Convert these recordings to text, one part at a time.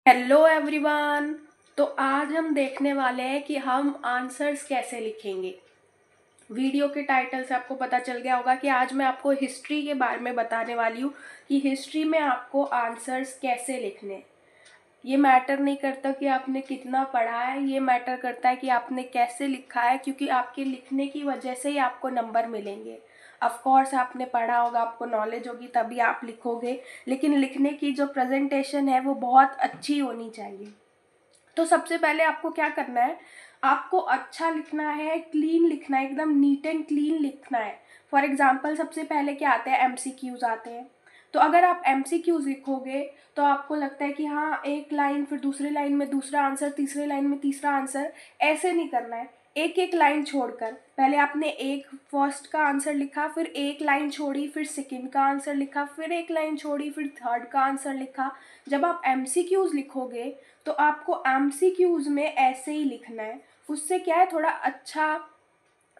Hello everyone. तो आज हम देखने वाले हैं कि हम आंसर्स कैसे लिखेंगे। वीडियो के टाइटल से आपको पता चल गया होगा कि आज मैं आपको हिस्ट्री के बारे में बताने वाली हूँ कि हिस्ट्री में आपको आंसर्स कैसे लिखने हैं। ये मैटर नहीं करता कि आपने कितना पढ़ा है, ये मैटर करता है कि आपने कैसे लिखा है, क्योंकि आपके लिखने की वजह से ही आपको नंबर मिलेंगे। ऑफ कोर्स आपने पढ़ा होगा, आपको नॉलेज होगी, तभी आप लिखोगे, लेकिन लिखने की जो प्रेजेंटेशन है वो बहुत अच्छी होनी चाहिए। तो सबसे पहले आपको क्या करना है, आपको अच्छा लिखना है, क्लीन लिखना है, एकदम नीट एंड क्लीन लिखना है। फॉर एग्जाम्पल सबसे पहले क्या आते हैं, एमसीक्यूज आते हैं। तो अगर आप एमसीक्यूज लिखोगे तो आपको लगता है कि हाँ, एक लाइन फिर दूसरी लाइन में दूसरा आंसर, तीसरी लाइन में तीसरा आंसर, ऐसे नहीं करना है। एक एक लाइन छोड़कर पहले आपने एक फर्स्ट का आंसर लिखा, फिर एक लाइन छोड़ी, फिर सेकंड का आंसर लिखा, फिर एक लाइन छोड़ी, फिर थर्ड का आंसर लिखा। जब आप एमसीक्यूज लिखोगे तो आपको एमसीक्यूज में ऐसे ही लिखना है। उससे क्या है, थोड़ा अच्छा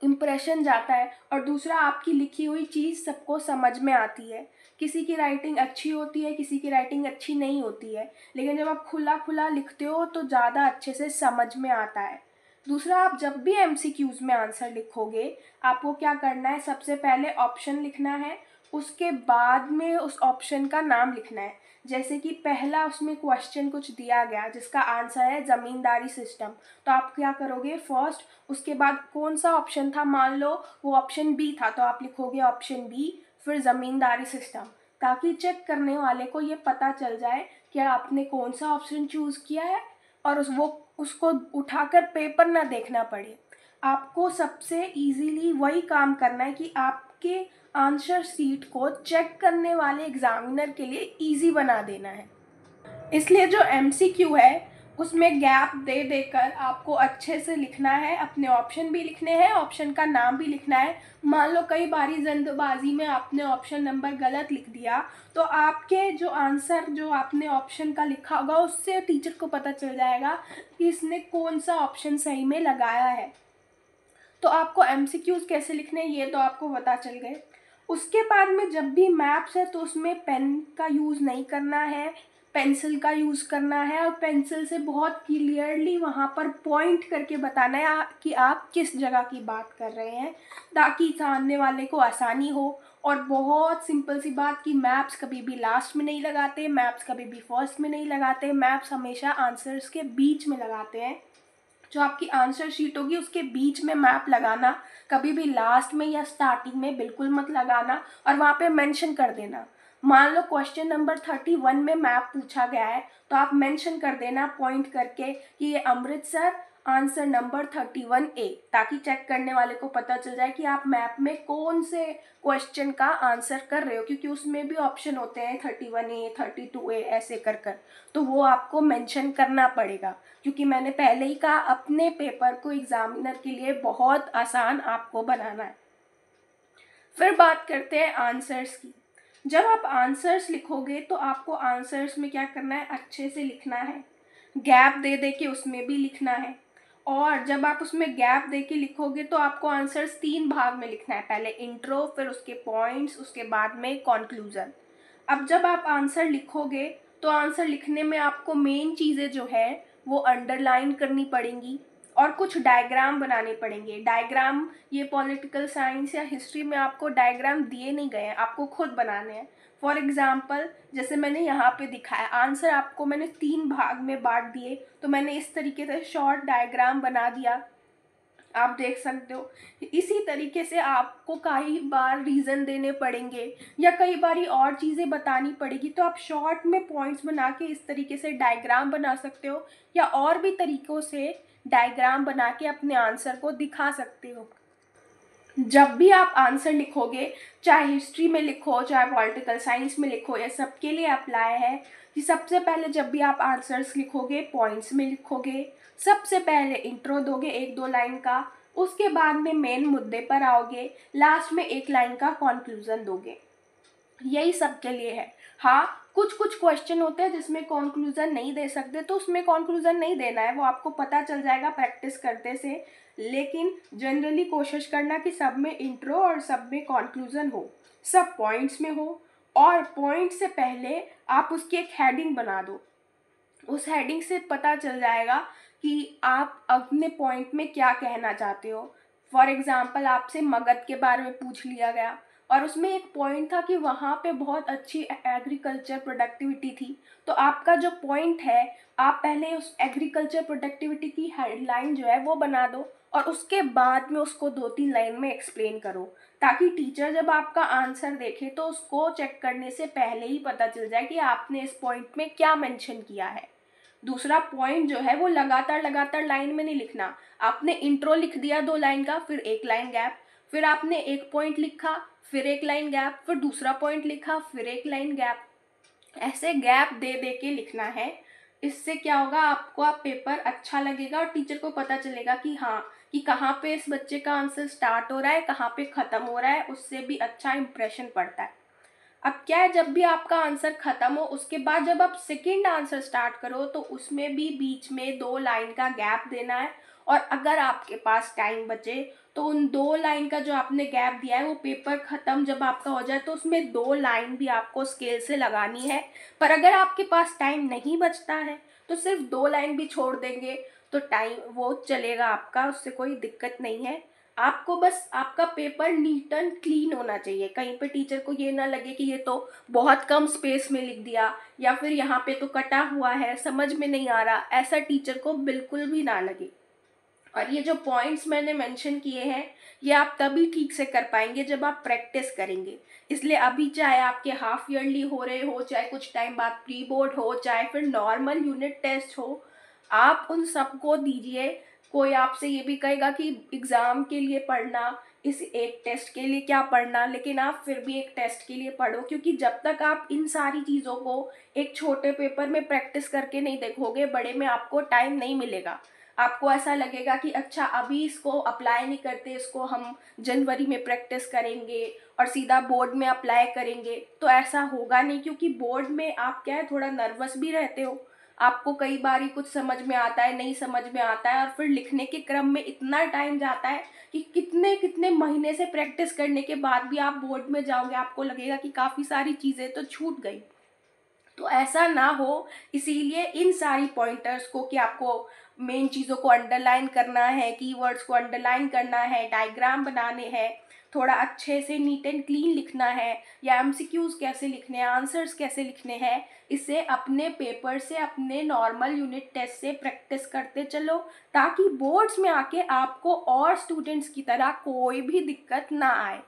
इम्प्रेशन जाता है, और दूसरा आपकी लिखी हुई चीज़ सबको समझ में आती है। किसी की राइटिंग अच्छी होती है, किसी की राइटिंग अच्छी नहीं होती है, लेकिन जब आप खुला खुला लिखते हो तो ज़्यादा अच्छे से समझ में आता है। दूसरा, आप जब भी एमसीक्यूज में आंसर लिखोगे, आपको क्या करना है, सबसे पहले ऑप्शन लिखना है, उसके बाद में उस ऑप्शन का नाम लिखना है। जैसे कि पहला उसमें क्वेश्चन कुछ दिया गया जिसका आंसर है ज़मींदारी सिस्टम, तो आप क्या करोगे, फर्स्ट, उसके बाद कौन सा ऑप्शन था, मान लो वो ऑप्शन बी था, तो आप लिखोगे ऑप्शन बी, फिर ज़मींदारी सिस्टम, ताकि चेक करने वाले को ये पता चल जाए कि आपने कौन सा ऑप्शन चूज़ किया है, और उसको उठाकर पेपर ना देखना पड़े। आपको सबसे इजीली वही काम करना है कि आपके आंसर शीट को चेक करने वाले एग्जामिनर के लिए इजी बना देना है। इसलिए जो एमसीक्यू है उसमें गैप दे देकर आपको अच्छे से लिखना है, अपने ऑप्शन भी लिखने हैं, ऑप्शन का नाम भी लिखना है। मान लो कई बारी जल्दबाजी में आपने ऑप्शन नंबर गलत लिख दिया, तो आपके जो आंसर जो आपने ऑप्शन का लिखा होगा उससे टीचर को पता चल जाएगा कि इसने कौन सा ऑप्शन सही में लगाया है। तो आपको एमसीक्यूज कैसे लिखने हैं ये तो आपको पता चल गए। उसके बाद में जब भी मैप्स है तो उसमें पेन का यूज़ नहीं करना है, पेंसिल का यूज़ करना है, और पेंसिल से बहुत क्लियरली वहाँ पर पॉइंट करके बताना है कि आप किस जगह की बात कर रहे हैं, ताकि सामने वाले को आसानी हो। और बहुत सिंपल सी बात कि मैप्स कभी भी लास्ट में नहीं लगाते, मैप्स कभी भी फर्स्ट में नहीं लगाते, मैप्स हमेशा आंसर्स के बीच में लगाते हैं। जो आपकी आंसर शीट होगी उसके बीच में मैप लगाना, कभी भी लास्ट में या स्टार्टिंग में बिल्कुल मत लगाना, और वहाँ पे मेंशन कर देना। मान लो क्वेश्चन नंबर 31 में मैप पूछा गया है, तो आप मेंशन कर देना पॉइंट करके कि ये अमृतसर, आंसर नंबर 31A, ताकि चेक करने वाले को पता चल जाए कि आप मैप में कौन से क्वेश्चन का आंसर कर रहे हो, क्योंकि उसमें भी ऑप्शन होते हैं 31A 32A ऐसे कर कर, तो वो आपको मेंशन करना पड़ेगा। क्योंकि मैंने पहले ही कहा, अपने पेपर को एग्जामिनर के लिए बहुत आसान आपको बनाना है। फिर बात करते हैं आंसर्स की। जब आप आंसर्स लिखोगे तो आपको आंसर्स में क्या करना है, अच्छे से लिखना है, गैप दे दे के उसमें भी लिखना है। और जब आप उसमें गैप दे के लिखोगे तो आपको आंसर्स 3 भाग में लिखना है, पहले इंट्रो, फिर उसके पॉइंट्स, उसके बाद में कॉन्क्लूजन। अब जब आप आंसर लिखोगे तो आंसर लिखने में आपको मेन चीज़ें जो है वो अंडरलाइन करनी पड़ेंगी, और कुछ डायग्राम बनाने पड़ेंगे। डायग्राम ये पॉलिटिकल साइंस या हिस्ट्री में आपको डायग्राम दिए नहीं गए हैं, आपको खुद बनाने हैं। फॉर एग्जाम्पल, जैसे मैंने यहाँ पे दिखाया, आंसर आपको मैंने 3 भाग में बांट दिए, तो मैंने इस तरीके से शॉर्ट डायग्राम बना दिया, आप देख सकते हो। इसी तरीके से आपको कई बार रीज़न देने पड़ेंगे या कई बारी और चीज़ें बतानी पड़ेगी, तो आप शॉर्ट में पॉइंट्स बना के इस तरीके से डायग्राम बना सकते हो, या और भी तरीक़ों से डायग्राम बना के अपने आंसर को दिखा सकते हो। जब भी आप आंसर लिखोगे, चाहे हिस्ट्री में लिखो, चाहे पॉलिटिकल साइंस में लिखो, ये सबके लिए अप्लाई है कि सबसे पहले जब भी आप आंसर्स लिखोगे पॉइंट्स में लिखोगे। सबसे पहले इंट्रो दोगे 1-2 लाइन का, उसके बाद में मेन मुद्दे पर आओगे, लास्ट में 1 लाइन का कॉन्क्लूज़न दोगे। यही सबके लिए है। हाँ, कुछ कुछ क्वेश्चन होते हैं जिसमें कॉन्क्लूज़न नहीं दे सकते, तो उसमें कॉन्क्लूज़न नहीं देना है, वो आपको पता चल जाएगा प्रैक्टिस करते से। लेकिन जनरली कोशिश करना कि सब में इंट्रो और सब में कॉन्क्लूज़न हो, सब पॉइंट्स में हो, और पॉइंट से पहले आप उसकी एक हेडिंग बना दो। उस हेडिंग से पता चल जाएगा कि आप अपने पॉइंट में क्या कहना चाहते हो। फॉर एग्जाम्पल आपसे मगध के बारे में पूछ लिया गया और उसमें एक पॉइंट था कि वहाँ पे बहुत अच्छी एग्रीकल्चर प्रोडक्टिविटी थी, तो आपका जो पॉइंट है आप पहले उस एग्रीकल्चर प्रोडक्टिविटी की हेडलाइन जो है वो बना दो और उसके बाद में उसको 2-3 लाइन में एक्सप्लेन करो, ताकि टीचर जब आपका आंसर देखे तो उसको चेक करने से पहले ही पता चल जाए कि आपने इस पॉइंट में क्या मेंशन किया है। दूसरा पॉइंट जो है वो लगातार लगातार लाइन में नहीं लिखना। आपने इंट्रो लिख दिया 2 लाइन का, फिर 1 लाइन गैप, फिर आपने एक पॉइंट लिखा, फिर 1 लाइन गैप, फिर दूसरा पॉइंट लिखा, फिर 1 लाइन गैप। ऐसे गैप दे दे के लिखना है। इससे क्या होगा, आपको आप पेपर अच्छा लगेगा और टीचर को पता चलेगा कि हाँ, कि कहाँ पे इस बच्चे का आंसर स्टार्ट हो रहा है, कहाँ पे ख़त्म हो रहा है, उससे भी अच्छा इंप्रेशन पड़ता है। अब क्या है, जब भी आपका आंसर खत्म हो उसके बाद जब आप सेकंड आंसर स्टार्ट करो तो उसमें भी बीच में 2 लाइन का गैप देना है। और अगर आपके पास टाइम बचे तो उन 2 लाइन का जो आपने गैप दिया है वो पेपर खत्म जब आपका हो जाए तो उसमें 2 लाइन भी आपको स्केल से लगानी है। पर अगर आपके पास टाइम नहीं बचता है तो सिर्फ 2 लाइन भी छोड़ देंगे तो टाइम वो चलेगा आपका, उससे कोई दिक्कत नहीं है। आपको बस आपका पेपर नीट एंड क्लीन होना चाहिए। कहीं पे टीचर को ये ना लगे कि ये तो बहुत कम स्पेस में लिख दिया या फिर यहाँ पे तो कटा हुआ है, समझ में नहीं आ रहा, ऐसा टीचर को बिल्कुल भी ना लगे। और ये जो पॉइंट्स मैंने मेंशन किए हैं ये आप तभी ठीक से कर पाएंगे जब आप प्रैक्टिस करेंगे। इसलिए अभी चाहे आपके हाफ ईयरली हो रहे हो, चाहे कुछ टाइम बाद प्री बोर्ड हो, चाहे फिर नॉर्मल यूनिट टेस्ट हो, आप उन सबको दीजिए। कोई आपसे ये भी कहेगा कि एग्ज़ाम के लिए पढ़ना, इस एक टेस्ट के लिए क्या पढ़ना, लेकिन आप फिर भी एक टेस्ट के लिए पढ़ो, क्योंकि जब तक आप इन सारी चीज़ों को एक छोटे पेपर में प्रैक्टिस करके नहीं देखोगे, बड़े में आपको टाइम नहीं मिलेगा। आपको ऐसा लगेगा कि अच्छा अभी इसको अप्लाई नहीं करते, इसको हम जनवरी में प्रैक्टिस करेंगे और सीधा बोर्ड में अप्लाई करेंगे, तो ऐसा होगा नहीं। क्योंकि बोर्ड में आप क्या है, थोड़ा नर्वस भी रहते हो, आपको कई बार ही कुछ समझ में आता है, नहीं समझ में आता है, और फिर लिखने के क्रम में इतना टाइम जाता है कि कितने कितने महीने से प्रैक्टिस करने के बाद भी आप बोर्ड में जाओगे, आपको लगेगा कि काफ़ी सारी चीज़ें तो छूट गई। तो ऐसा ना हो, इसीलिए इन सारी पॉइंटर्स को कि आपको मेन चीज़ों को अंडरलाइन करना है, कीवर्ड्स को अंडरलाइन करना है, डायग्राम बनाने हैं, थोड़ा अच्छे से नीट एंड क्लीन लिखना है, या एमसीक्यूज कैसे लिखने हैं, आंसर्स कैसे लिखने हैं, इसे अपने पेपर से, अपने नॉर्मल यूनिट टेस्ट से प्रैक्टिस करते चलो, ताकि बोर्ड्स में आके आपको और स्टूडेंट्स की तरह कोई भी दिक्कत ना आए।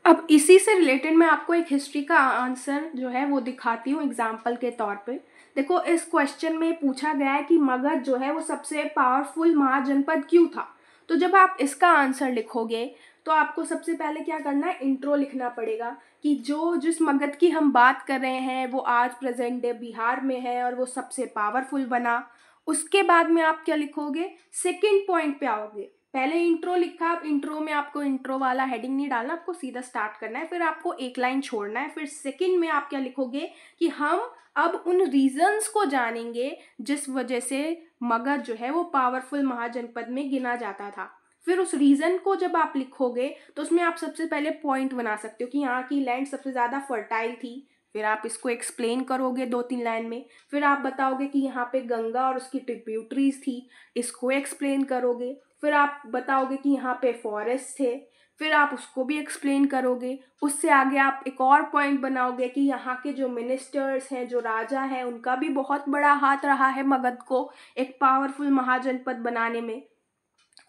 अब इसी से रिलेटेड मैं आपको एक हिस्ट्री का आंसर जो है वो दिखाती हूँ एग्जाम्पल के तौर पे। देखो, इस क्वेश्चन में पूछा गया है कि मगध जो है वो सबसे पावरफुल महाजनपद क्यों था। तो जब आप इसका आंसर लिखोगे तो आपको सबसे पहले क्या करना है, इंट्रो लिखना पड़ेगा कि जिस मगध की हम बात कर रहे हैं वो आज प्रेजेंट डे बिहार में है और वो सबसे पावरफुल बना। उसके बाद में आप क्या लिखोगे, सेकेंड पॉइंट पे आओगे। पहले इंट्रो लिखा, आप इंट्रो में आपको इंट्रो वाला हेडिंग नहीं डालना, आपको सीधा स्टार्ट करना है, फिर आपको एक लाइन छोड़ना है। फिर सेकंड में आप क्या लिखोगे कि हम अब उन रीजंस को जानेंगे जिस वजह से मगध जो है वो पावरफुल महाजनपद में गिना जाता था। फिर उस रीजन को जब आप लिखोगे तो उसमें आप सबसे पहले पॉइंट बना सकते हो कि यहाँ की लैंड सबसे ज़्यादा फर्टाइल थी। फिर आप इसको एक्सप्लेन करोगे 2-3 लाइन में। फिर आप बताओगे कि यहाँ पे गंगा और उसकी ट्रिब्यूटरीज थी, इसको एक्सप्लेन करोगे। फिर आप बताओगे कि यहाँ पे फॉरेस्ट थे, फिर आप उसको भी एक्सप्लेन करोगे। उससे आगे आप एक और पॉइंट बनाओगे कि यहाँ के जो मिनिस्टर्स हैं, जो राजा हैं, उनका भी बहुत बड़ा हाथ रहा है मगध को एक पावरफुल महाजनपद बनाने में।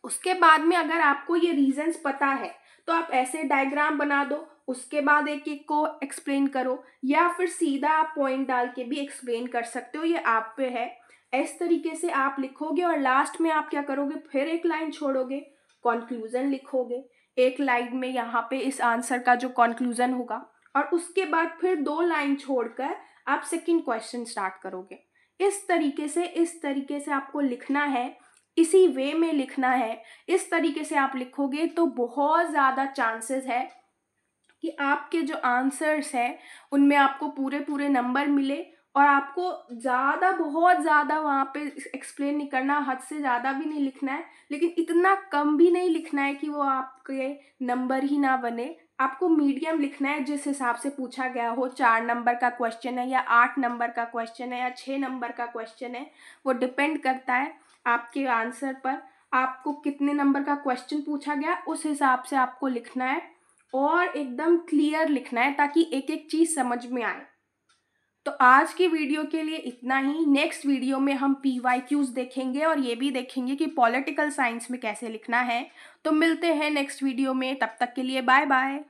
उसके बाद में अगर आपको ये रीजंस पता है तो आप ऐसे डायग्राम बना दो, उसके बाद एक एक को एक्सप्लेन करो, या फिर सीधा आप पॉइंट डाल के भी एक्सप्लेन कर सकते हो, ये आप पे है। इस तरीके से आप लिखोगे और लास्ट में आप क्या करोगे, फिर एक लाइन छोड़ोगे, कंक्लूजन लिखोगे एक लाइन में, यहाँ पे इस आंसर का जो कंक्लूजन होगा, और उसके बाद फिर 2 लाइन छोड़कर आप सेकंड क्वेश्चन स्टार्ट करोगे। इस तरीके से आपको लिखना है, इसी वे में लिखना है। इस तरीके से आप लिखोगे तो बहुत ज़्यादा चांसेस है कि आपके जो आंसर्स हैं उनमें आपको पूरे पूरे नंबर मिले, और आपको ज़्यादा, बहुत ज़्यादा वहाँ पे एक्सप्लेन नहीं करना, हद से ज़्यादा भी नहीं लिखना है, लेकिन इतना कम भी नहीं लिखना है कि वो आपके नंबर ही ना बने। आपको मीडियम लिखना है जिस हिसाब से पूछा गया हो, 4 नंबर का क्वेश्चन है या 8 नंबर का क्वेश्चन है या 6 नंबर का क्वेश्चन है, वो डिपेंड करता है आपके आंसर पर। आपको कितने नंबर का क्वेश्चन पूछा गया उस हिसाब से आपको लिखना है और एकदम क्लियर लिखना है ताकि एक एक चीज़ समझ में आए। तो आज की वीडियो के लिए इतना ही। नेक्स्ट वीडियो में हम PYQs देखेंगे और ये भी देखेंगे कि पॉलिटिकल साइंस में कैसे लिखना है। तो मिलते हैं नेक्स्ट वीडियो में, तब तक के लिए बाय बाय।